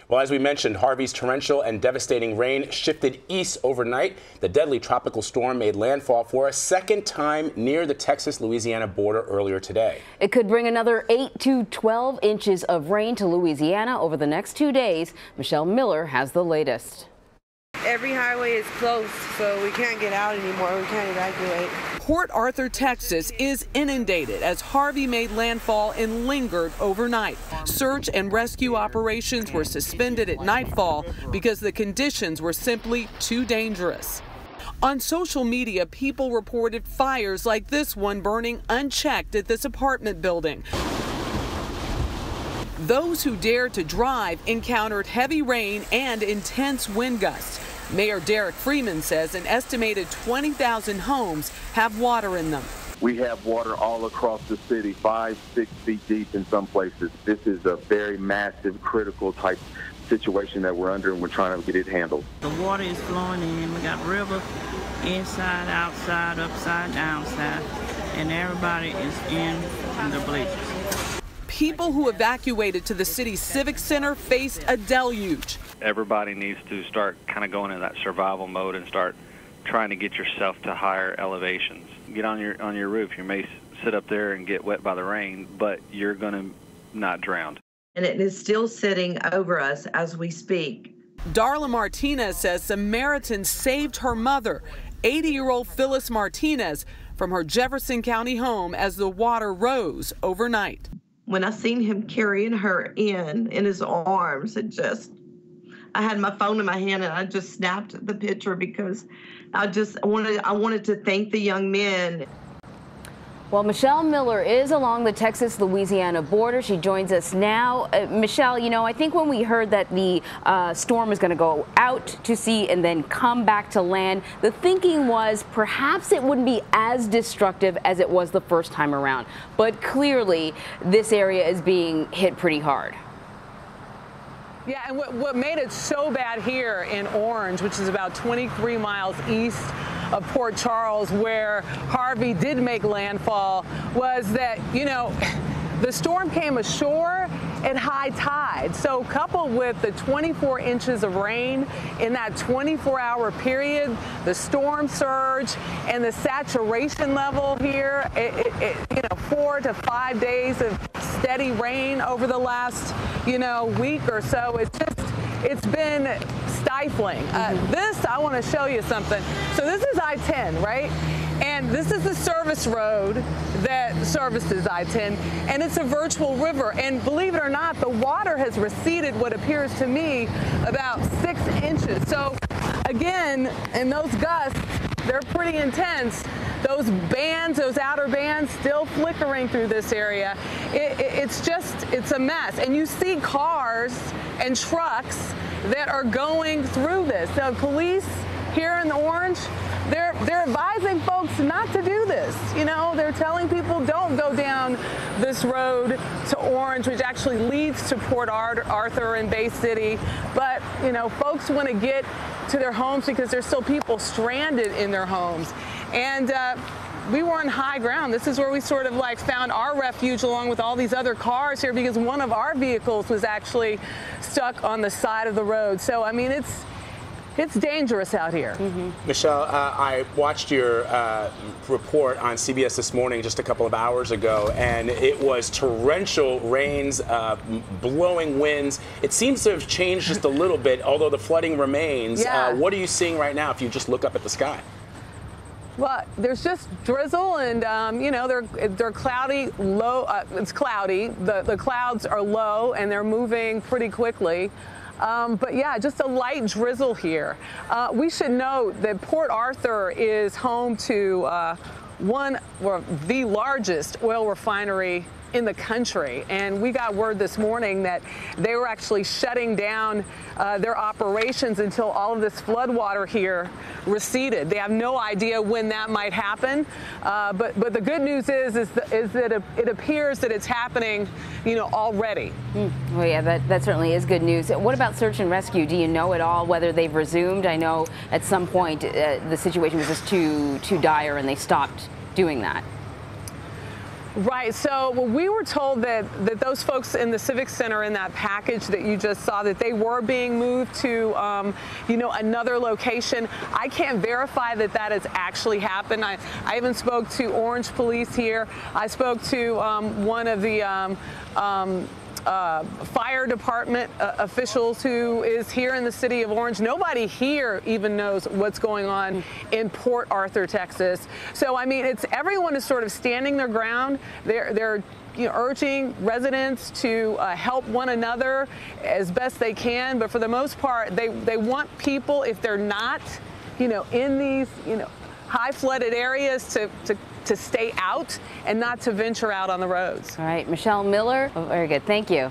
Well, as we mentioned, Harvey's torrential and devastating rain shifted east overnight. The deadly tropical storm made landfall for a second time near the Texas-Louisiana border earlier today. It could bring another 8 to 12 inches of rain to Louisiana over the next 2 days. Michelle Miller has the latest. Every highway is closed, so we can't get out anymore. We can't evacuate. Port Arthur, Texas is inundated as Harvey made landfall and lingered overnight. Search and rescue operations were suspended at nightfall because the conditions were simply too dangerous. On social media, people reported fires like this one burning unchecked at this apartment building. Those who dared to drive encountered heavy rain and intense wind gusts. Mayor Derek Freeman says an estimated 20,000 homes have water in them. We have water all across the city, 5, 6 feet deep in some places. This is a very massive, critical type situation that we're under, and we're trying to get it handled. The water is flowing in. We got river inside, outside, upside, downside, and everybody is in the bleachers. People who evacuated to the city's civic center faced a deluge. Everybody needs to start kind of going in that survival mode and start trying to get yourself to higher elevations. Get on your roof. You may sit up there and get wet by the rain, but you're going to not drown. And it is still sitting over us as we speak. Darla Martinez says Samaritans saved her mother, 80-year-old Phyllis Martinez, from her Jefferson County home as the water rose overnight. When I seen him carrying her in his arms, I had my phone in my hand and I just snapped the picture because I wanted to thank the young men. Well, Michelle Miller is along the Texas-Louisiana border. She joins us now. Michelle, you know, I think when we heard that the storm is going to go out to sea and then come back to land, the thinking was perhaps it wouldn't be as destructive as it was the first time around. But clearly, this area is being hit pretty hard. Yeah, and what made it so bad here in Orange, which is about 23 miles east of Port Charles, where Harvey did make landfall, was that, you know, the storm came ashore at high tide. So coupled with the 24 inches of rain in that 24-hour period, the storm surge and the saturation level here, you know, 4 to 5 days of steady rain over the last, you know, week or so. It's been stifling. I want to show you something. So this is I-10, right? And this is the service road that services I-10, and it's a virtual river. And believe it or not, the water has receded what appears to me about 6 inches. So again, and those gusts, they're pretty intense. Those bands, those outer bands, still flickering through this area. It's a mess. And you see cars and trucks that are going through this. So police here in the Orange, they're advising folks not to do this. You know, they're telling people don't go down this road to Orange, which actually leads to Port Arthur and Bay City. But, you know, folks want to get to their homes because there's still people stranded in their homes. And we were on high ground. This is where we sort of like found our refuge along with all these other cars here because one of our vehicles was actually stuck on the side of the road. So, I mean, it's dangerous out here. Michelle, I watched your report on CBS this morning just a couple of hours ago, and it was torrential rains, blowing winds. It seems to have changed just a little bit, although the flooding remains. Yeah. What are you seeing right now if you just look up at the sky? Well, there's just drizzle, and you know, they're cloudy, low. It's cloudy. The clouds are low, and they're moving pretty quickly. But yeah, just a light drizzle here. We should note that Port Arthur is home to the largest oil refinery in the country, and we got word this morning that they were actually shutting down their operations until all of this floodwater here receded. They have no idea when that might happen, but the good news is that it appears that it's happening, you know, already. Well, yeah, that certainly is good news. What about search and rescue? Do you know at all whether they've resumed? I know at some point the situation was just too dire and they stopped doing that. Right. So we were told that those folks in the Civic Center in that package that you just saw, that they were being moved to, another location. I can't verify that that has actually happened. I even spoke to Orange Police here. I spoke to one of the fire department officials who is here in the city of Orange. Nobody here even knows what's going on in Port Arthur, Texas. So, I mean, everyone is sort of standing their ground. They're urging residents to help one another as best they can. But for the most part, they want people, if they're not, in these, high flooded areas, to stay out and not to venture out on the roads. All right, Michelle Miller. Oh, very good. Thank you.